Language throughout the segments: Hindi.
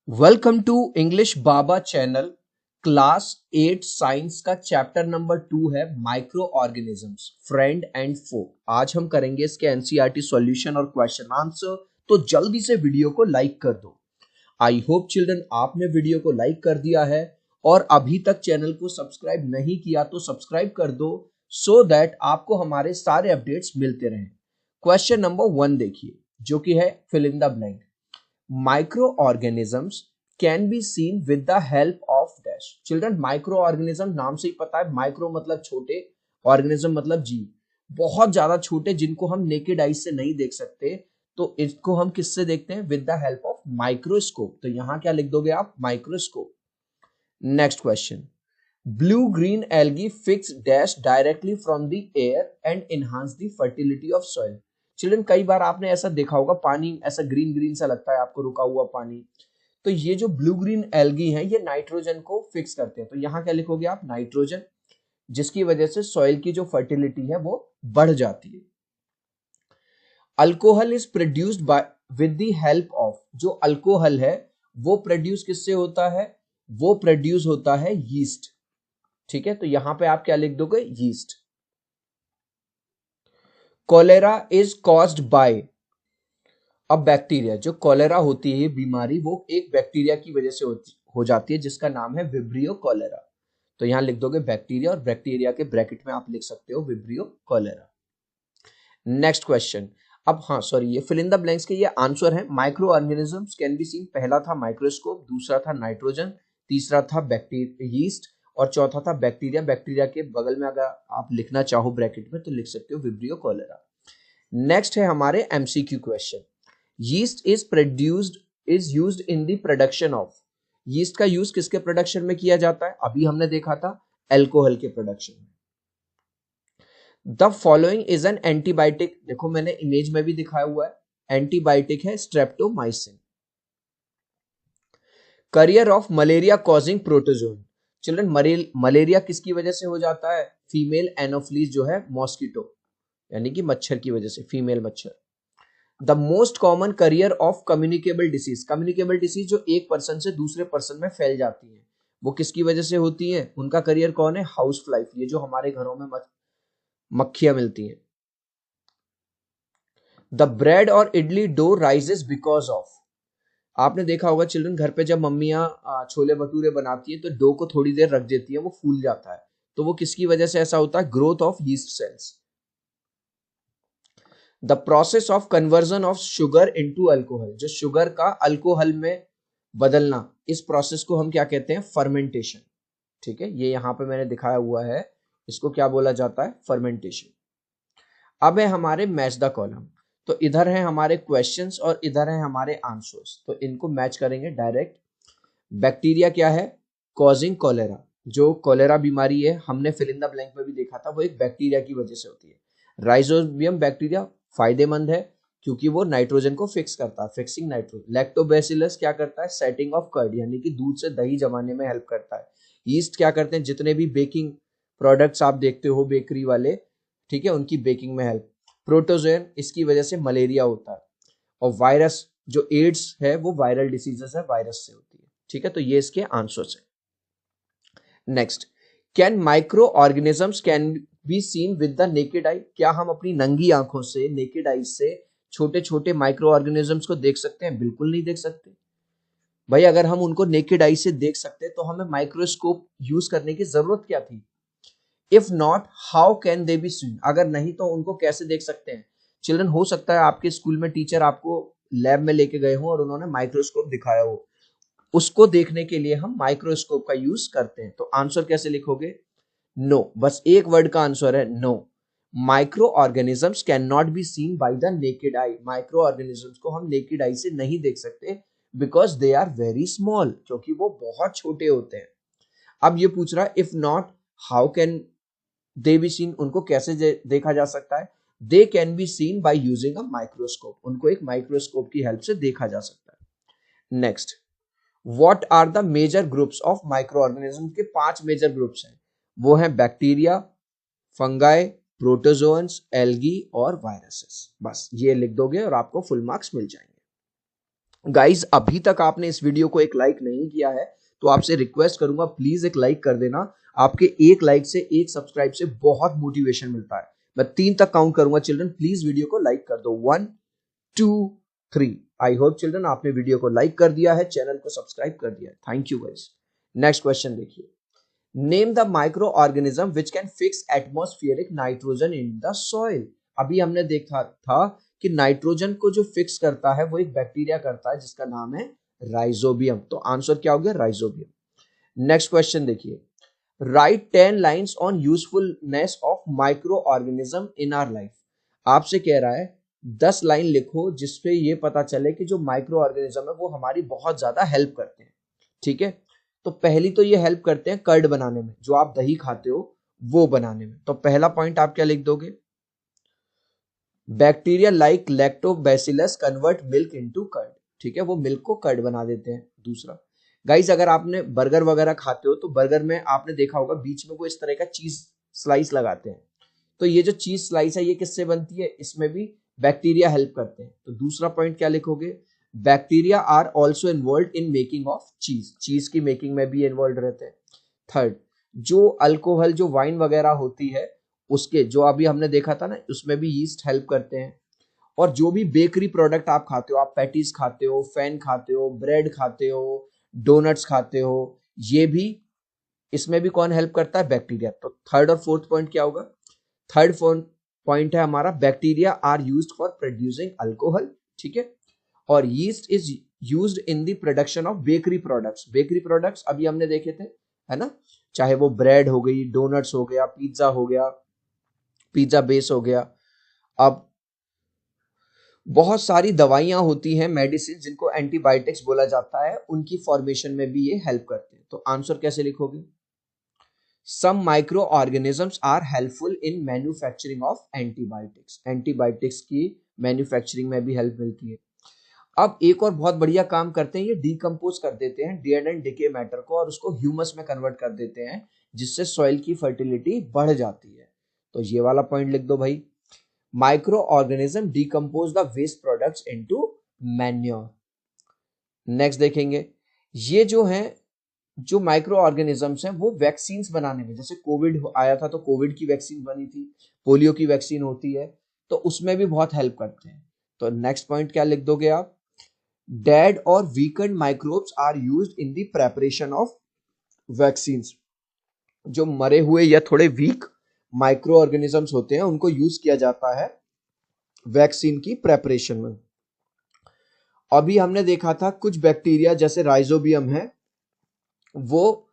Welcome to English Baba channel. Class 8 science का चैप्टर नंबर 2 है micro organisms friend and foe. आज हम करेंगे इसके एनसीईआरटी सॉल्यूशन और क्वेश्चन आंसर। तो जल्दी से वीडियो को लाइक कर दो। आई होप चिल्ड्रन आपने वीडियो को लाइक कर दिया है और अभी तक चैनल को सब्सक्राइब नहीं किया तो सब्सक्राइब कर दो सो दैट आपको हमारे सारे अपडेट्स मिलते रहें। क्वेश्चन नंबर 1 देखिए जो कि है fill in the blank. Microorganisms can be seen with the help of dash। Children microorganism नाम से ही पता है, माइक्रो मतलब छोटे, ऑर्गेनिज्म मतलब जीव, बहुत ज्यादा छोटे जिनको हम नेकेड आईज से नहीं देख सकते। तो इसको हम किससे देखते हैं? With the help of microscope. तो यहां क्या लिख दोगे आप? Microscope. Next question, blue green algae fix dash directly from the air and enhance the fertility of soil. Children कई बार आपने ऐसा देखा होगा, पानी ऐसा ग्रीन ग्रीन सा लगता है आपको, रुका हुआ पानी। तो ये जो ब्लू ग्रीन एल्गी है ये नाइट्रोजन को फिक्स करते हैं। तो यहाँ क्या लिखोगे आप? नाइट्रोजन, जिसकी वजह से सॉइल की जो फर्टिलिटी है वो बढ़ जाती है। Alcohol is produced by with the help of. जो अल्कोहल है वो प्रोड्यूस किससे होता है? वो प्रोड्यूस होता है यीस्ट। ठीक है, तो यहां पे आप क्या लिख दोगे? Yeast. Cholera is caused by. अब बैक्टीरिया, जो कोलेरा होती है ये बीमारी, वो एक बैक्टीरिया की वजह से हो जाती है जिसका नाम है विब्रियो कोलेरा। तो यहां लिख दोगे बैक्टीरिया और बैक्टीरिया के ब्रैकेट में आप लिख सकते हो विब्रियो कोलेरा। Next question. अब हाँ सॉरी, ये फिल इन द ब्लैंक्स के ये आंसर है। Micro organisms can be seen, पहला था माइक्रोस्कोप, दूसरा था नाइट्रोजन, तीसरा था बैक्टीरिया यीस्ट और चौथा था बैक्टीरिया। बैक्टीरिया के बगल में अगर आप लिखना चाहो ब्रैकेट में तो लिख सकते हो विब्रियो कोलेरा। नेक्स्ट है हमारे MCQ question. Yeast is used in the production of. Yeast का यूज किसके प्रोडक्शन में किया जाता है? अभी हमने देखा था एल्कोहल के प्रोडक्शन में। The following is an antibiotic. देखो मैंने इमेज में भी दिखाया हुआ है, एंटीबायोटिक है streptomycin. Career of malaria causing protozoan. Children malaria किसकी वजह से हो जाता है? फीमेल एनोफ्लीज जो है मॉस्किटो यानी कि मच्छर की वजह से, फीमेल मच्छर। The most common career of communicable disease. Communicable disease जो एक पर्सन से दूसरे पर्सन में फैल जाती है वो किसकी वजह से होती है? उनका करियर कौन है? हाउस फ्लाई, ये जो हमारे घरों में मक्खियां मिलती हैं। द ब्रेड और idli dough rises because of. आपने देखा होगा चिल्ड्रन, घर पे जब मम्मियां छोले भटूरे बनाती है तो डो को थोड़ी देर रख देती है, वो फूल जाता है। तो वो किसकी वजह से ऐसा होता है? Growth of yeast cells. The process of conversion of sugar into alcohol. जो शुगर का अल्कोहल में बदलना, इस प्रोसेस को हम क्या कहते हैं? फर्मेंटेशन। ठीक है, ये यहां पे मैंने दिखाया हुआ है, इसको क्या बोला जाता है? फर्मेंटेशन। अब है हमारे मैच द कॉलम। तो इधर है हमारे क्वेश्चंस और इधर है हमारे आंसर्स, तो इनको मैच करेंगे डायरेक्ट। बैक्टीरिया क्या है? Causing cholera. जो कोलेरा बीमारी है हमने फिल इन द ब्लैंक में भी देखा था, वो एक बैक्टीरिया की वजह से होती है। राइजोबियम बैक्टीरिया फायदेमंद है क्योंकि वो नाइट्रोजन को फिक्स करता है, फिक्सिंग नाइट्रोजन। लैक्टोबैसिलस क्या करता है? सेटिंग ऑफ कर्ड यानी कि दूध से दही जमाने में हेल्प करता है। ईस्ट क्या करते हैं? जितने भी बेकिंग प्रोडक्ट्स आप देखते हो बेकरी वाले, ठीक है, उनकी बेकिंग में हेल्प। प्रोटोजोन, इसकी वजह से मलेरिया होता है। और वायरस, जो एड्स है वो वायरल डिसीजेस है, वायरस से होती है। ठीक है, तो ये इसके आंसर्स है। Next, can micro organisms can be seen with the naked आई। क्या हम अपनी नंगी आंखों से, नेकेड आई से छोटे छोटे माइक्रो ऑर्गेनिजम्स को देख सकते हैं? बिल्कुल नहीं देख सकते भाई। अगर हम उनको नेकेड आई से देख सकते तो हमें माइक्रोस्कोप यूज करने की जरूरत क्या थी? If not how can they be seen. अगर नहीं तो उनको कैसे देख सकते हैं? चिल्ड्रन, हो सकता है आपके स्कूल में टीचर आपको लैब में लेके गए हो और उन्होंने माइक्रोस्कोप दिखाया हो, उसको देखने के लिए हम माइक्रोस्कोप का यूज करते हैं। तो आंसर कैसे लिखोगे? नो, बस एक वर्ड का आंसर है no. Micro organisms cannot be seen by the naked eye. Micro organisms को हम नेकेड आई से नहीं देख सकते because they are very small, क्योंकि वो बहुत छोटे होते हैं। अब ये पूछ रहा है if not how can they be seen, उनको कैसे देखा जा सकता है? They can be seen by using a microscope, उनको एक माइक्रोस्कोप की हेल्प से देखा जा सकता है। Next, what are the major groups of micro organism? के 5 मेजर ग्रुप्स हैं, वो हैं बैक्टीरिया, फंगाई, प्रोटोजोन्स, एल्गी और वायरसेस। बस ये लिख दोगे और आपको फुल मार्क्स मिल जाएंगे। गाइस अभी तक आपने इस वीडियो को एक लाइक नहीं किया है तो आपसे रिक्वेस्ट करूंगा प्लीज एक लाइक कर देना। आपके एक लाइक से एक सब्सक्राइब से बहुत मोटिवेशन मिलता है। मैं 3 तक काउंट करूंगा चिल्ड्रन, प्लीज वीडियो को लाइक कर दो। 1 2 3। आई होप चिल्ड्रन आपने वीडियो को लाइक कर दिया है, चैनल को सब्सक्राइब कर दिया है। Thank you guys. Next question देखिए, name the microorganism which can fix atmospheric nitrogen in the soil. अभी हमने देखा था कि नाइट्रोजन को जो फिक्स करता है वो एक बैक्टीरिया करता है जिसका नाम है राइजोबियम। तो आंसर क्या हो गया? राइजोबियम। नेक्स्ट क्वेश्चन देखिए, write 10 lines on usefulness of micro organism in our life. आपसे कह रहा है 10 लाइन लिखो जिसपे ये पता चले कि जो माइक्रो ऑर्गेनिज्म है वो हमारी बहुत ज्यादा हेल्प करते हैं। ठीक है, तो पहली तो ये हेल्प करते हैं कर्ड बनाने में, जो आप दही खाते हो वो बनाने में। तो पहला पॉइंट आप क्या लिख दोगे? Bacteria like lactobacillus convert milk into curd. ठीक है, वो मिल्क को कर्ड बना देते हैं। दूसरा, गाइस अगर आपने बर्गर वगैरह खाते हो तो बर्गर में आपने देखा होगा बीच में वो इस तरह का चीज स्लाइस लगाते हैं। तो ये जो चीज स्लाइस है ये किससे बनती है? इसमें भी बैक्टीरिया हेल्प करते हैं। तो दूसरा पॉइंट क्या लिखोगे? Bacteria are also involve in making of cheese. Cheese की मेकिंग में भी इन्वॉल्व रहते हैं। थर्ड, जो अल्कोहल जो वाइन वगैरह होती है उसके जो अभी हमने देखा था ना उसमें भी यीस्ट हेल्प करते हैं। और जो भी बेकरी प्रोडक्ट आप खाते हो, आप पैटीज खाते हो, फैन खाते हो, ब्रेड खाते हो, डोनट्स खाते हो, ये भी इसमें भी कौन हेल्प करता है? बैक्टीरिया। तो थर्ड और फोर्थ पॉइंट क्या होगा? थर्ड पॉइंट है हमारा bacteria are used for producing alcohol. ठीक है, और yeast is used in the production of bakery products. Bakery products अभी हमने देखे थे, है ना, चाहे वो ब्रेड हो गई, डोनट्स हो गया, पिज्जा हो गया, पिज्जा बेस हो गया। अब बहुत सारी दवाइयां होती हैं, मेडिसिन जिनको एंटीबायोटिक्स बोला जाता है, उनकी फॉर्मेशन में भी ये हेल्प करते हैं। तो आंसर कैसे लिखोगे? Some micro organisms are helpful in manufacturing of antibiotics. Antibiotics की मैन्युफैक्चरिंग में भी हेल्प मिलती है। अब एक और बहुत बढ़िया काम करते हैं, ये डिकम्पोज कर देते हैं डेड एंड डिके मैटर को और उसको ह्यूमस में कन्वर्ट कर देते हैं जिससे सॉइल की फर्टिलिटी बढ़ जाती है। तो ये वाला पॉइंट लिख दो भाई, micro organism decompose the waste products into manure. Next देखेंगे, ये जो है जो माइक्रो ऑर्गेनिजम्स हैं वो वैक्सीन्स बनाने में, जैसे कोविड आया था तो कोविड की वैक्सीन बनी थी, पोलियो की वैक्सीन होती है, तो उसमें भी बहुत हेल्प करते हैं। तो नेक्स्ट पॉइंट क्या लिख दोगे आप? डेड और weakened microbes are used in the preparation of vaccines. जो मरे हुए या थोड़े वीक माइक्रो ऑर्गेनिजम्स होते हैं उनको यूज किया जाता है वैक्सीन की प्रेपरेशन में। अभी हमने देखा था कुछ बैक्टीरिया जैसे राइजोबियम है वो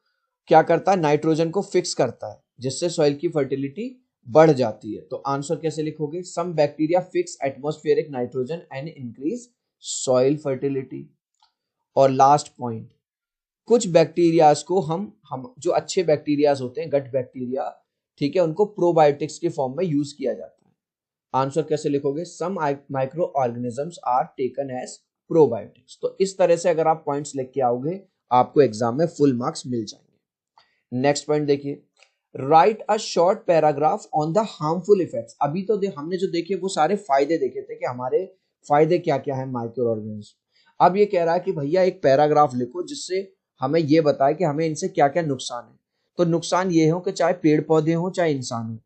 क्या करता है? नाइट्रोजन को फिक्स करता है जिससे सॉइल की फर्टिलिटी बढ़ जाती है। तो आंसर कैसे लिखोगे? Some bacteria fix atmospheric nitrogen and increase soil fertility. और लास्ट पॉइंट, कुछ बैक्टीरियाज को हम जो अच्छे बैक्टीरियाज होते हैं, गट बैक्टीरिया, ठीक है, उनको प्रोबायोटिक्स के फॉर्म में यूज किया जाता है। आंसर कैसे लिखोगे? Some micro organisms are taken as probiotics. तो इस तरह से अगर आप पॉइंट्स लिख के आओगे आपको एग्जाम में फुल मार्क्स मिल जाएंगे। नेक्स्ट पॉइंट देखिए, right a short paragraph on the harmful effects. अभी तो हमने जो देखे वो सारे फायदे देखे थे कि हमारे फायदे क्या क्या है माइक्रो ऑर्गेनिज्म। अब ये कह रहा है कि भैया एक पैराग्राफ लिखो जिससे हमें ये बताए कि हमें इनसे क्या क्या नुकसान है। तो नुकसान ये हो कि चाहे पेड़ पौधे हो चाहे इंसान हो,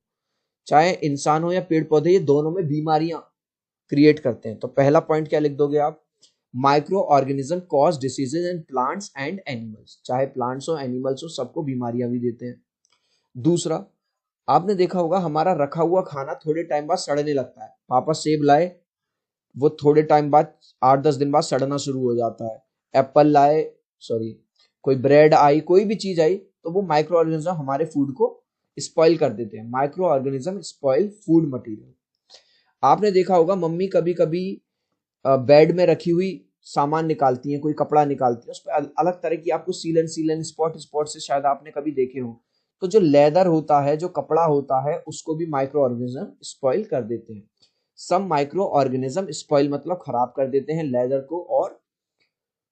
चाहे इंसान हो या पेड़ पौधे, ये दोनों में बीमारियां क्रिएट करते हैं। तो पहला पॉइंट क्या लिख दोगे आप? Micro organism cause diseases in plants and animals. चाहे प्लांट्स हो एनिमल्स हो सबको बीमारियां भी देते हैं। दूसरा, आपने देखा होगा हमारा रखा हुआ खाना थोड़े टाइम बाद सड़ने लगता है। पापा सेब लाए, वो थोड़े टाइम बाद 8-10 दिन बाद सड़ना शुरू हो जाता है। एप्पल लाए, सॉरी, कोई ब्रेड आई, कोई भी चीज आई, तो वो माइक्रो ऑर्गेनिज्म हमारे फूड को स्पॉइल कर देते हैं। Micro organism spoil food material. आपने देखा होगा मम्मी कभी कभी बेड में रखी हुई सामान निकालती हैं, कोई कपड़ा निकालती है, उस पर अलग तरह की आपको सीलन सीलन स्पॉट स्पॉट से शायद आपने कभी देखे हो। तो जो लेदर होता है, जो कपड़ा होता है, उसको भी माइक्रो ऑर्गेनिज्म स्पॉइल कर देते हैं। सम माइक्रो ऑर्गेनिज्म स्पॉइल मतलब खराब कर देते हैं लेदर को और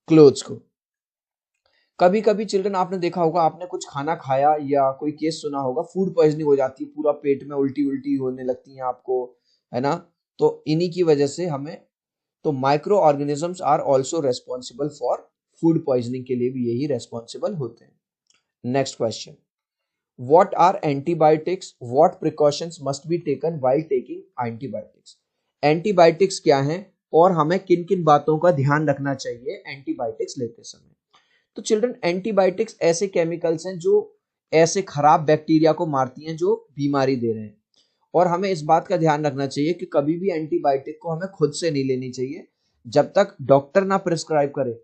क्लोथ्स को। कभी कभी चिल्ड्रन आपने देखा होगा, आपने कुछ खाना खाया या कोई केस सुना होगा, फूड पॉइजनिंग हो जाती है, पूरा पेट में उल्टी उल्टी होने लगती है आपको, है ना। तो इन्हीं की वजह से हमें तो micro organisms are also responsible for food poisoning के लिए भी यही रेस्पॉन्सिबल होते हैं। Next question, what are antibiotics, what precautions must be taken while taking antibiotics. Antibiotics क्या हैं और हमें किन किन बातों का ध्यान रखना चाहिए एंटीबायोटिक्स लेते समय। तो चिल्ड्रन, एंटीबायोटिक्स ऐसे केमिकल्स हैं जो ऐसे खराब बैक्टीरिया को मारती हैं जो बीमारी दे रहे हैं, और हमें इस बात का ध्यान रखना चाहिए कि कभी भी एंटीबायोटिक को हमें खुद से नहीं लेनी चाहिए जब तक डॉक्टर ना प्रिस्क्राइब करे।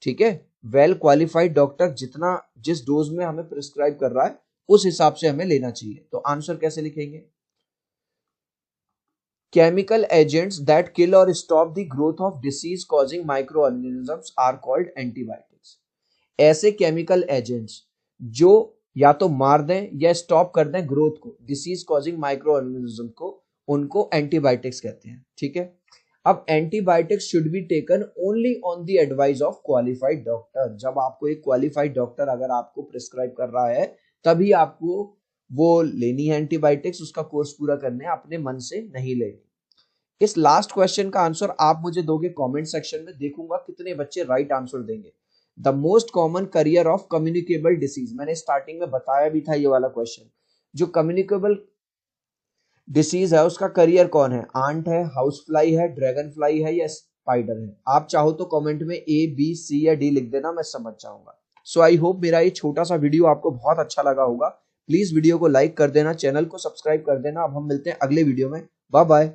ठीक है, वेल क्वालिफाइड डॉक्टर जितना जिस डोज में हमें प्रिस्क्राइब कर रहा है उस हिसाब से हमें लेना चाहिए। तो आंसर कैसे लिखेंगे? Chemical agents that kill or stop the growth of disease causing microorganisms are called antibiotics. ऐसे केमिकल एजेंट्स जो या तो मार दें या स्टॉप कर दें ग्रोथ को, डिसीज कॉजिंग माइक्रो ऑर्गेनिज्म को, उनको एंटीबायोटिक्स कहते हैं। ठीक है, अब antibiotics should be taken only on the advice of qualified doctor. जब आपको एक क्वालिफाइड डॉक्टर अगर आपको प्रिस्क्राइब कर रहा है तभी आपको वो लेनी है एंटीबायोटिक्स, उसका कोर्स पूरा करने, अपने मन से नहीं लेनी। इस लास्ट क्वेश्चन का आंसर आप मुझे दोगे कमेंट सेक्शन में, देखूंगा कितने बच्चे राइट आंसर देंगे। The most common career of communicable disease, मैंने स्टार्टिंग में बताया भी था ये वाला क्वेश्चन। जो कम्युनिकेबल डिसीज है उसका करियर कौन है? आंट है, हाउस फ्लाई है, ड्रैगन फ्लाई है या स्पाइडर है? आप चाहो तो कमेंट में ए बी सी या डी लिख देना, मैं समझ जाऊंगा। सो आई होप मेरा ये छोटा सा वीडियो आपको बहुत अच्छा लगा होगा। प्लीज वीडियो को लाइक कर देना, चैनल को सब्सक्राइब कर देना। अब हम मिलते हैं अगले वीडियो में। Bye bye.